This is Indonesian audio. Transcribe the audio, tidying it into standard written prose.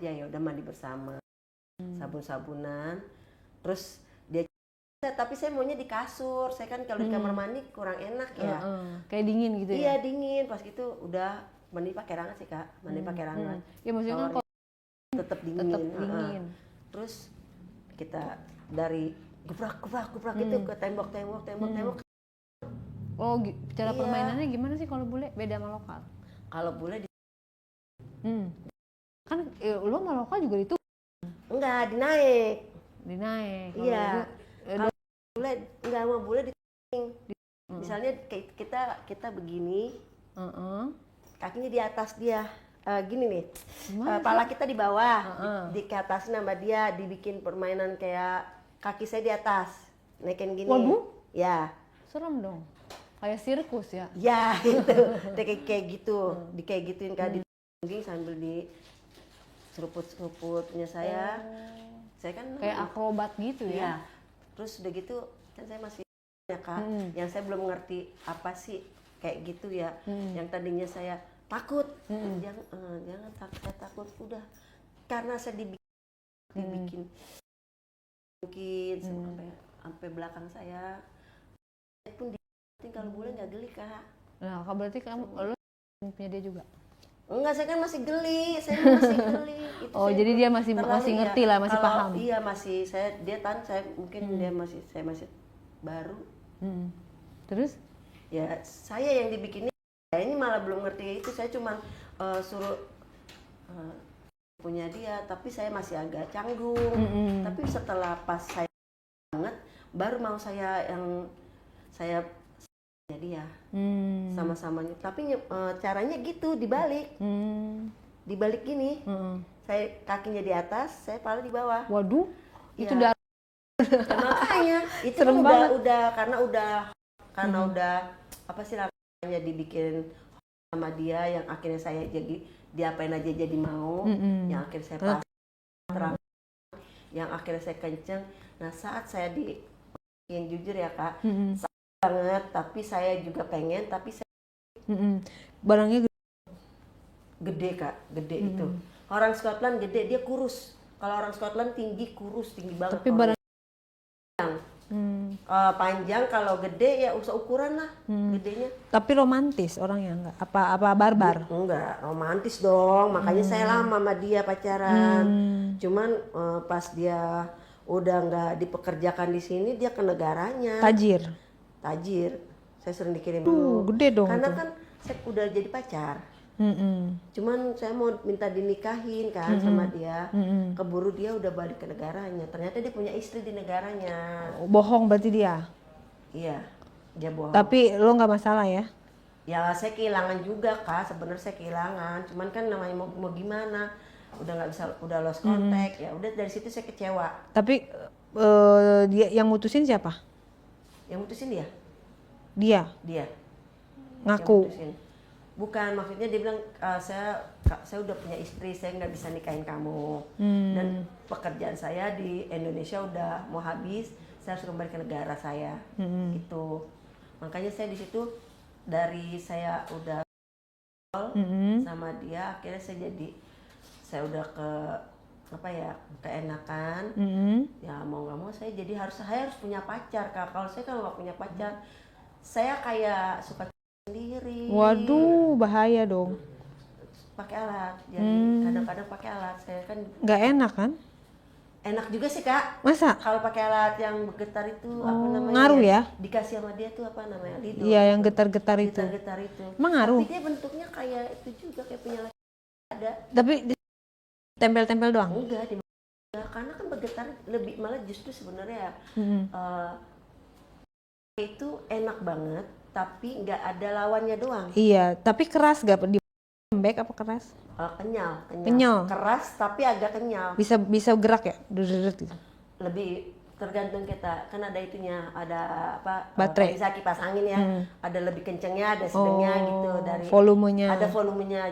ya udah mandi bersama, sabun-sabunan. Terus dia tapi saya maunya di kasur. Saya kan kalau di kamar mandi kurang enak ya. Kayak dingin gitu ya? Iya dingin. Pas gitu udah mandi pakai rangat sih Kak, mandi pakai rangat. Ya maksudnya kan kalau tetap dingin. Terus kita dari gebrak itu ke tembok. Oh, cara permainannya gimana sih kalau bule? Beda sama lokal? Kalau bule kan lo sama lokal juga itu? Enggak, dinaik. Iya. Kalau bule enggak, mau bule di misalnya kita begini, kakinya di atas dia, gini nih, kepala kita di bawah, di ke atas nama dia, dibikin permainan kayak kaki saya di atas, naikin gini. Waduh, ya serem dong, kayak sirkus ya? Ya itu, kayak gitu, kayak gituin Kak, di sambil di seruput punya saya kan kayak akrobat gitu ya? Terus udah gitu kan saya masih ya Kak, yang saya belum ngerti apa sih kayak gitu ya, yang tadinya saya takut, jangan saya takut, udah karena saya dibikin mungkin sampai belakang saya pun kalau boleh nggak geli Kak. Nah, berarti lo punya dia juga? Enggak, saya kan masih geli, Itu jadi dia masih ngerti lah, masih paham. Iya masih, dia mungkin dia saya masih baru. Terus? Ya saya yang dibikinnya, ini malah belum ngerti itu, saya cuma suruh punya dia, tapi saya masih agak canggung. Tapi setelah pas saya banget, baru mau saya dia sama-samanya, tapi caranya gitu dibalik, dibalik gini, saya kakinya di atas, saya kepala di bawah. Waduh, ya. Itu udah makanya itu serem kan karena udah apa sih namanya, dibikin sama dia, yang akhirnya saya jadi diapain aja jadi mau, yang akhirnya saya terang, yang akhirnya saya kenceng. Nah saat saya yang jujur ya Kak, banget, tapi saya juga pengen, tapi saya barangnya gede Kak, gede itu. Orang Scotland gede, dia kurus. Kalau orang Scotland tinggi, kurus, tinggi banget. Tapi barang panjang, kalau gede ya usah ukuran lah, gedenya. Tapi romantis orangnya enggak? Apa barbar? Enggak, romantis dong. Makanya saya lama sama dia pacaran. Cuman pas dia udah nggak dipekerjakan di sini, dia ke negaranya. Tajir, saya sering dikirim dulu. Gede dong. Karena tuh. kan saya udah jadi pacar. Cuman saya mau minta dinikahin kan sama dia. Keburu dia udah balik ke negaranya. Ternyata dia punya istri di negaranya. Bohong berarti dia? Iya, dia bohong. Tapi lo nggak masalah ya? Ya saya kehilangan juga Kak, sebenarnya saya kehilangan. Cuman kan namanya mau gimana? Udah nggak bisa, udah lost contact. Ya udah, dari situ saya kecewa. Tapi dia yang mutusin siapa? Yang mutusin dia? Dia. Ngaku? Bukan, maksudnya dia bilang saya udah punya istri, saya nggak bisa nikahin kamu. Dan pekerjaan saya di Indonesia udah mau habis, saya harus kembali ke negara saya. Gitu. Makanya saya di situ, dari saya udah sama dia, akhirnya saya udah keenakan. Ya mau nggak mau saya harus punya pacar Kak. Kalau saya kalau nggak punya pacar, saya kayak suka sendiri. Waduh, bahaya dong. Pakai alat, jadi kadang-kadang pakai alat. Saya kan nggak enak kan? Enak juga sih Kak. Masa? Kalau pakai alat yang bergetar itu apa namanya? Ngaruh ya? Dikasih sama dia tuh apa namanya? Lido. Iya, yang getar-getar itu. Getar-getar itu. Emang ngaruh? Tapi dia bentuknya kayak itu juga, kayak punya ada. Tapi tempel-tempel doang? Enggak, karena kan bergetar lebih, malah justru sebenarnya itu enak banget, tapi nggak ada lawannya doang. Iya, tapi keras gak? Di lembek apa keras? Kenyal. Keras tapi agak kenyal. Bisa gerak ya? Gitu. Lebih tergantung kita, kan ada itunya, ada apa? Baterai. Bisa kipas angin ya. Ada lebih kencengnya, ada sedangnya gitu, dari volumenya. Ada volumenya.